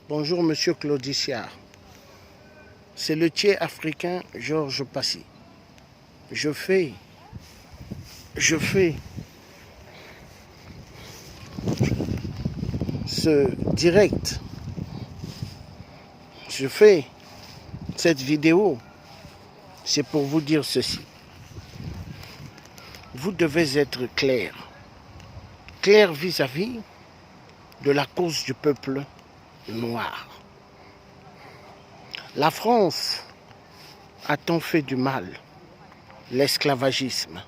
Bonjour, monsieur Claudiciard. C'est le tiers africain Georges Passy. Je fais ce direct. Je fais cette vidéo. C'est pour vous dire ceci. Vous devez être clair. Clair vis-à-vis de la cause du peuple noir. La France a tant fait du mal, l'esclavagisme.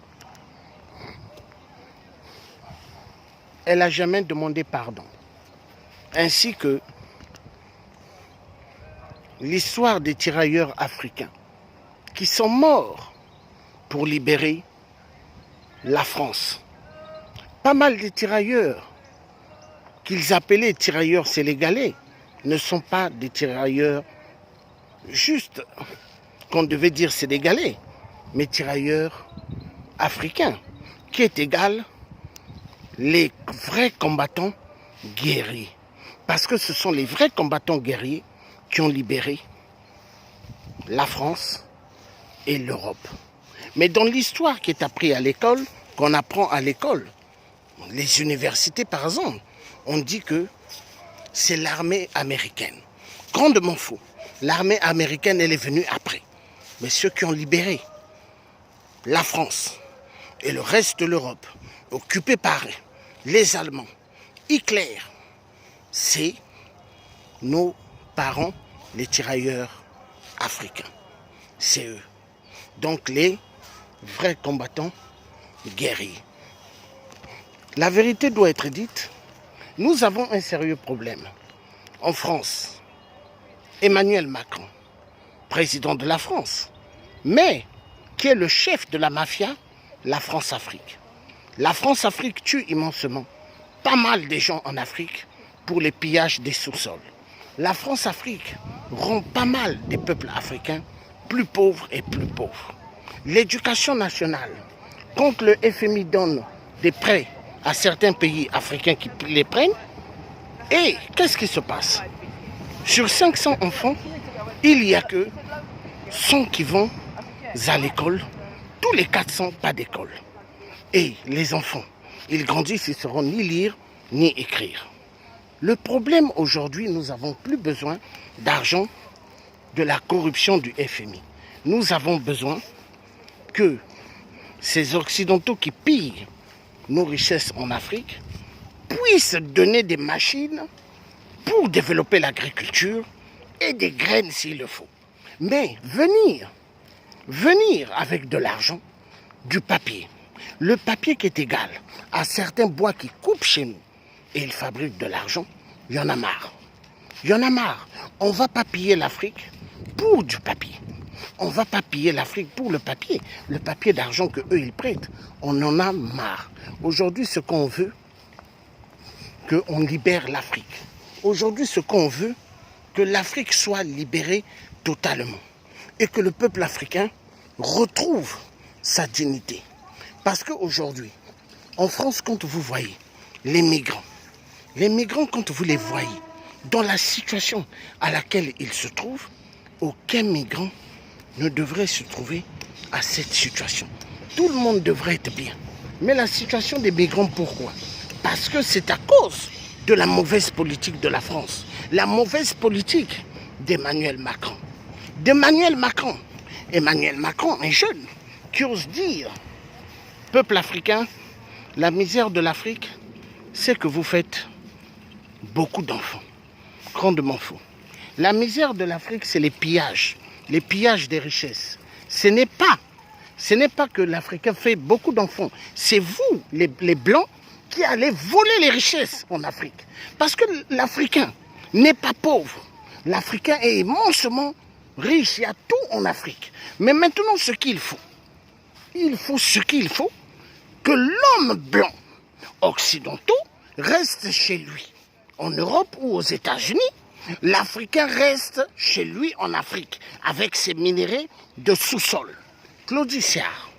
Elle n'a jamais demandé pardon. Ainsi que l'histoire des tirailleurs africains qui sont morts pour libérer la France. Pas mal de tirailleurs qu'ils appelaient tirailleurs sénégalais ne sont pas des tirailleurs juste qu'on devait dire sénégalais, mais tirailleurs africains, qui est égal les vrais combattants guerriers. Parce que ce sont les vrais combattants guerriers qui ont libéré la France et l'Europe. Mais dans l'histoire qui est apprise à l'école, qu'on apprend à l'école, les universités par exemple, on dit que c'est l'armée américaine. Grandement faux. L'armée américaine, elle est venue après. Mais ceux qui ont libéré la France et le reste de l'Europe, occupés par les Allemands, Hitler, c'est nos parents, les tirailleurs africains. C'est eux. Donc les vrais combattants guerriers. La vérité doit être dite. Nous avons un sérieux problème. En France, Emmanuel Macron, président de la France, mais qui est le chef de la mafia, la France-Afrique. La France-Afrique tue immensement pas mal de gens en Afrique pour les pillages des sous-sols. La France-Afrique rend pas mal des peuples africains plus pauvres et plus pauvres. L'éducation nationale, quand le FMI donne des prêts à certains pays africains qui les prennent, et qu'est-ce qui se passe? Sur 500 enfants, il n'y a que 100 qui vont à l'école, tous les 400 pas d'école. Et les enfants, ils grandissent, ils ne sauront ni lire ni écrire. Le problème aujourd'hui, nous n'avons plus besoin d'argent de la corruption du FMI. Nous avons besoin que ces Occidentaux qui pillent nos richesses en Afrique puissent donner des machines pour développer l'agriculture et des graines s'il le faut. Mais venir avec de l'argent, du papier, le papier qui est égal à certains bois qui coupent chez nous et ils fabriquent de l'argent, il y en a marre. Il y en a marre. On ne va pas piller l'Afrique pour du papier. On ne va pas piller l'Afrique pour le papier d'argent qu'eux ils prêtent. On en a marre. Aujourd'hui, ce qu'on veut, qu'on libère l'Afrique. Aujourd'hui, ce qu'on veut, que l'Afrique soit libérée totalement. Et que le peuple africain retrouve sa dignité. Parce qu'aujourd'hui, en France, quand vous voyez les migrants, quand vous les voyez, dans la situation à laquelle ils se trouvent, aucun migrant ne devrait se trouver à cette situation. Tout le monde devrait être bien. Mais la situation des migrants, pourquoi? Parce que c'est à cause de la mauvaise politique de la France. La mauvaise politique d'Emmanuel Macron. Emmanuel Macron, un jeune, qui ose dire, peuple africain, la misère de l'Afrique, c'est que vous faites beaucoup d'enfants. Grandement faux. La misère de l'Afrique, c'est les pillages des richesses. Ce n'est pas que l'Africain fait beaucoup d'enfants. C'est vous, les Blancs, qui allez voler les richesses en Afrique. Parce que l'Africain n'est pas pauvre. L'Africain est immensement riche. Il y a tout en Afrique. Mais maintenant, ce qu'il faut, que l'homme blanc occidentaux reste chez lui. En Europe ou aux États-Unis, l'Africain reste chez lui en Afrique, avec ses minéraux de sous-sol. Claudiciard,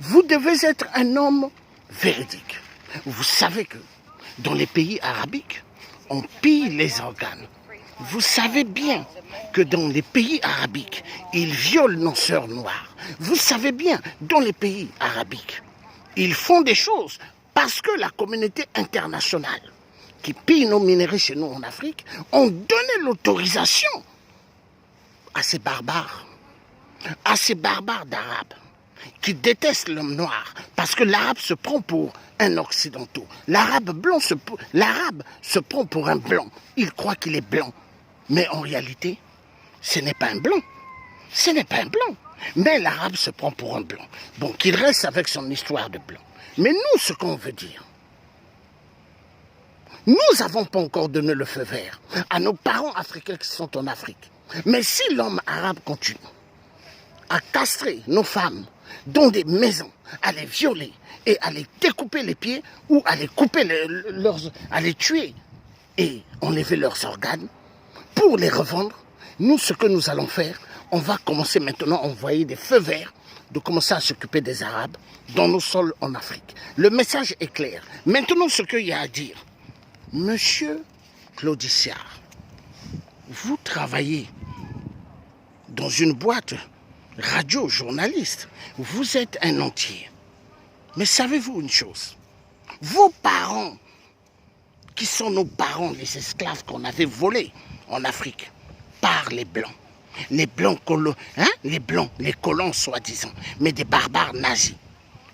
vous devez être un homme véridique. Vous savez que dans les pays arabiques, on pille les organes. Vous savez bien que dans les pays arabiques, ils violent nos sœurs noires. Vous savez bien, dans les pays arabiques, ils font des choses parce que la communauté internationale qui pille nos minerais chez nous en Afrique ont donné l'autorisation à ces barbares d'Arabes qui détestent l'homme noir parce que l'arabe se prend pour un occidental. L'arabe se prend pour un blanc. Il croit qu'il est blanc. Mais en réalité, ce n'est pas un blanc. Ce n'est pas un blanc. Mais l'arabe se prend pour un blanc. Bon, qu'il reste avec son histoire de blanc. Mais nous, ce qu'on veut dire, nous n'avons pas encore donné le feu vert à nos parents africains qui sont en Afrique. Mais si l'homme arabe continue à castrer nos femmes dans des maisons, à les violer et à les découper les pieds ou à les couper à les tuer et enlever leurs organes pour les revendre, nous, ce que nous allons faire, on va commencer maintenant à envoyer des feux verts de commencer à s'occuper des Arabes dans nos sols en Afrique. Le message est clair. Maintenant, ce qu'il y a à dire, Monsieur Claudiciard, vous travaillez dans une boîte radio journaliste, vous êtes un entier. Mais savez-vous une chose? Vos parents, qui sont nos parents, les esclaves qu'on avait volés en Afrique par les Blancs, les Blancs, les colons soi-disant, mais des barbares nazis.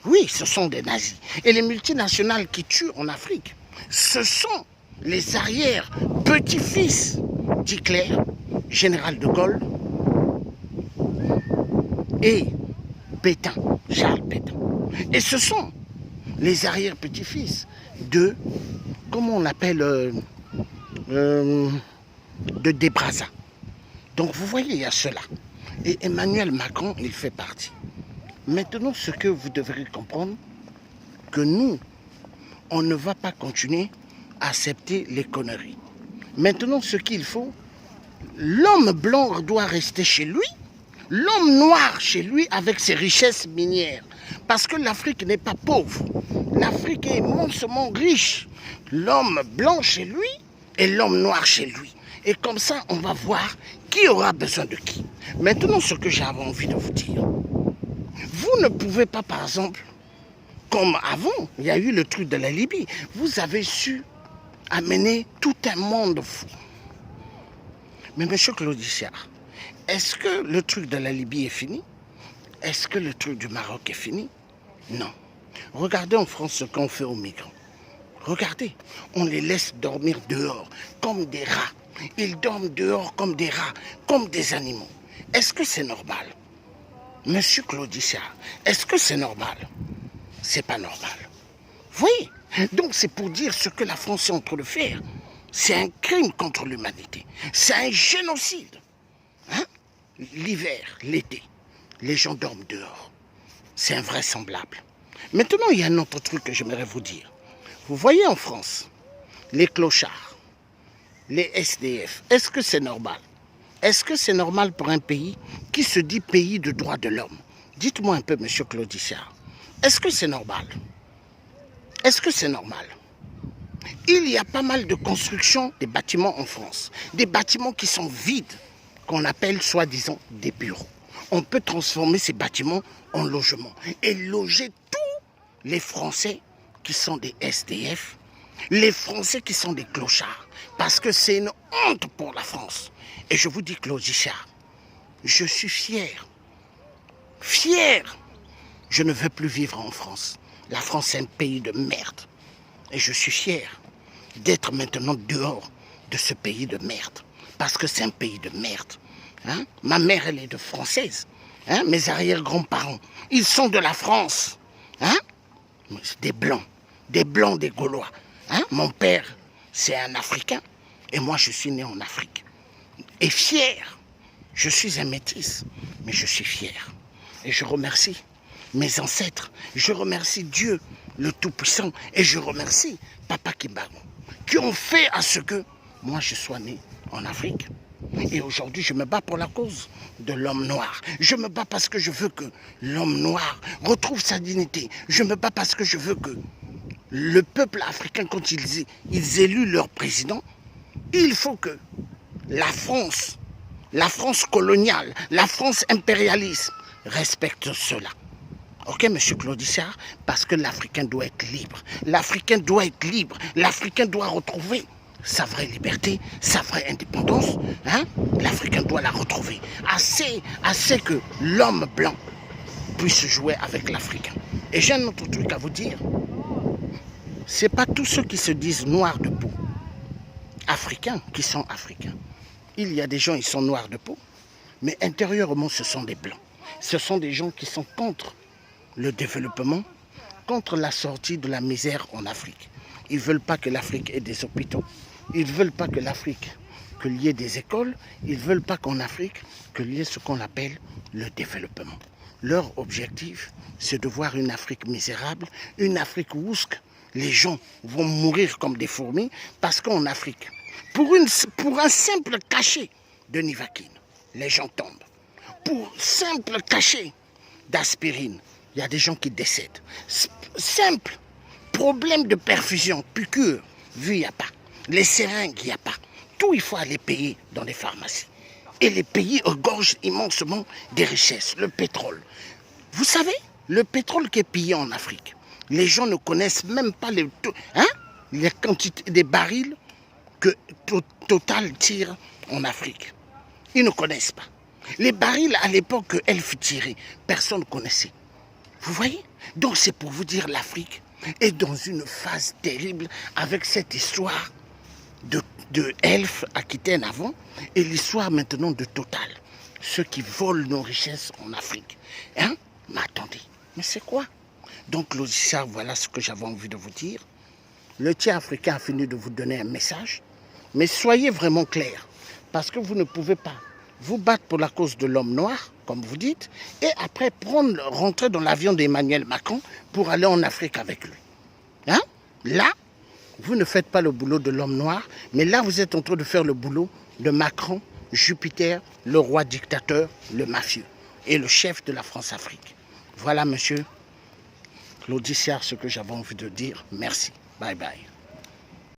Oui, ce sont des nazis. Et les multinationales qui tuent en Afrique, ce sont les arrière-petits-fils d'Hitler, général de Gaulle, et Pétain, Charles Pétain. Et ce sont les arrière-petits-fils de, comment on l'appelle, de Debraza. Donc vous voyez, il y a cela. Et Emmanuel Macron, il fait partie. Maintenant, ce que vous devrez comprendre, que nous, on ne va pas continuer à accepter les conneries. Maintenant, ce qu'il faut, l'homme blanc doit rester chez lui, l'homme noir chez lui avec ses richesses minières. Parce que l'Afrique n'est pas pauvre. L'Afrique est immensement riche. L'homme blanc chez lui et l'homme noir chez lui. Et comme ça, on va voir qui aura besoin de qui. Maintenant, ce que j'avais envie de vous dire, vous ne pouvez pas, par exemple, comme avant, il y a eu le truc de la Libye, vous avez su amener tout un monde fou. Mais M. Claudiciard, est-ce que le truc de la Libye est fini? Est-ce que le truc du Maroc est fini? Non. Regardez en France ce qu'on fait aux migrants. Regardez, on les laisse dormir dehors comme des rats. Ils dorment dehors comme des rats, comme des animaux. Est-ce que c'est normal? Monsieur Claudiciard, est-ce que c'est normal? C'est pas normal. Oui, donc c'est pour dire ce que la France est en train de faire. C'est un crime contre l'humanité. C'est un génocide. Hein? L'hiver, l'été, les gens dorment dehors. C'est invraisemblable. Maintenant, il y a un autre truc que j'aimerais vous dire. Vous voyez en France, les clochards, les SDF, est-ce que c'est normal? Est-ce que c'est normal pour un pays qui se dit pays de droits de l'homme? Dites-moi un peu, monsieur Claudiciard. Est-ce que c'est normal? Est-ce que c'est normal? Il y a pas mal de constructions des bâtiments en France. Des bâtiments qui sont vides, qu'on appelle soi-disant des bureaux. On peut transformer ces bâtiments en logements et loger tous les Français qui sont des SDF, les Français qui sont des clochards. Parce que c'est une honte pour la France. Et je vous dis, Claudiciard, je suis fier. Fier. Je ne veux plus vivre en France. La France est un pays de merde. Et je suis fier d'être maintenant dehors de ce pays de merde. Parce que c'est un pays de merde. Hein? Ma mère, elle est de française. Hein? Mes arrière-grands-parents, ils sont de la France. Hein? Des Blancs, des Gaulois. Hein? Mon père, c'est un Africain. Et moi, je suis né en Afrique. Et fier. Je suis un métis, mais je suis fier. Et je remercie mes ancêtres. Je remercie Dieu, le Tout-Puissant. Et je remercie Papa Kimbangu, qui ont fait à ce que moi, je sois né en Afrique. Et aujourd'hui, je me bats pour la cause de l'homme noir. Je me bats parce que je veux que l'homme noir retrouve sa dignité. Je me bats parce que je veux que le peuple africain, quand ils éluent leur président, il faut que la France coloniale, la France impérialiste, respecte cela. Ok, monsieur Claude Issard, parce que l'Africain doit être libre. L'Africain doit être libre. L'Africain doit retrouver sa vraie liberté, sa vraie indépendance. Hein? L'Africain doit la retrouver. Assez que l'homme blanc puisse jouer avec l'Africain. Et j'ai un autre truc à vous dire. Ce n'est pas tous ceux qui se disent noirs de peau, africains, qui sont africains. Il y a des gens, ils sont noirs de peau, mais intérieurement, ce sont des blancs. Ce sont des gens qui sont contre le développement, contre la sortie de la misère en Afrique. Ils ne veulent pas que l'Afrique ait des hôpitaux. Ils ne veulent pas que l'Afrique, qu'il y ait des écoles. Ils ne veulent pas qu'en Afrique, qu'il y ait ce qu'on appelle le développement. Leur objectif, c'est de voir une Afrique misérable, une Afrique où les gens vont mourir comme des fourmis, parce qu'en Afrique, pour un simple cachet de Nivaquine, les gens tombent. Pour simple cachet d'aspirine, il y a des gens qui décèdent. Simple problème de perfusion, piqûre, vu, il n'y a pas. Les seringues, il n'y a pas. Tout, il faut aller payer dans les pharmacies. Et les pays regorgent immensement des richesses, le pétrole. Vous savez, le pétrole qui est pillé en Afrique, les gens ne connaissent même pas les quantités des barils que Total tire en Afrique. Ils ne connaissent pas. Les barils à l'époque que Elf tirait, personne ne connaissait. Vous voyez? Donc c'est pour vous dire, l'Afrique est dans une phase terrible avec cette histoire de Elf Aquitaine avant et l'histoire maintenant de Total. Ceux qui volent nos richesses en Afrique. Hein? Mais attendez, mais c'est quoi? Donc Claude Issard, voilà ce que j'avais envie de vous dire. Le tiers africain a fini de vous donner un message, mais soyez vraiment clairs, parce que vous ne pouvez pas vous battre pour la cause de l'homme noir, comme vous dites, et après rentrer dans l'avion d'Emmanuel Macron pour aller en Afrique avec lui. Hein? Là, vous ne faites pas le boulot de l'homme noir, mais là, vous êtes en train de faire le boulot de Macron, Jupiter, le roi dictateur, le mafieux, et le chef de la France-Afrique. Voilà, monsieur Claude Issard, ce que j'avais envie de dire. Merci. Bye bye.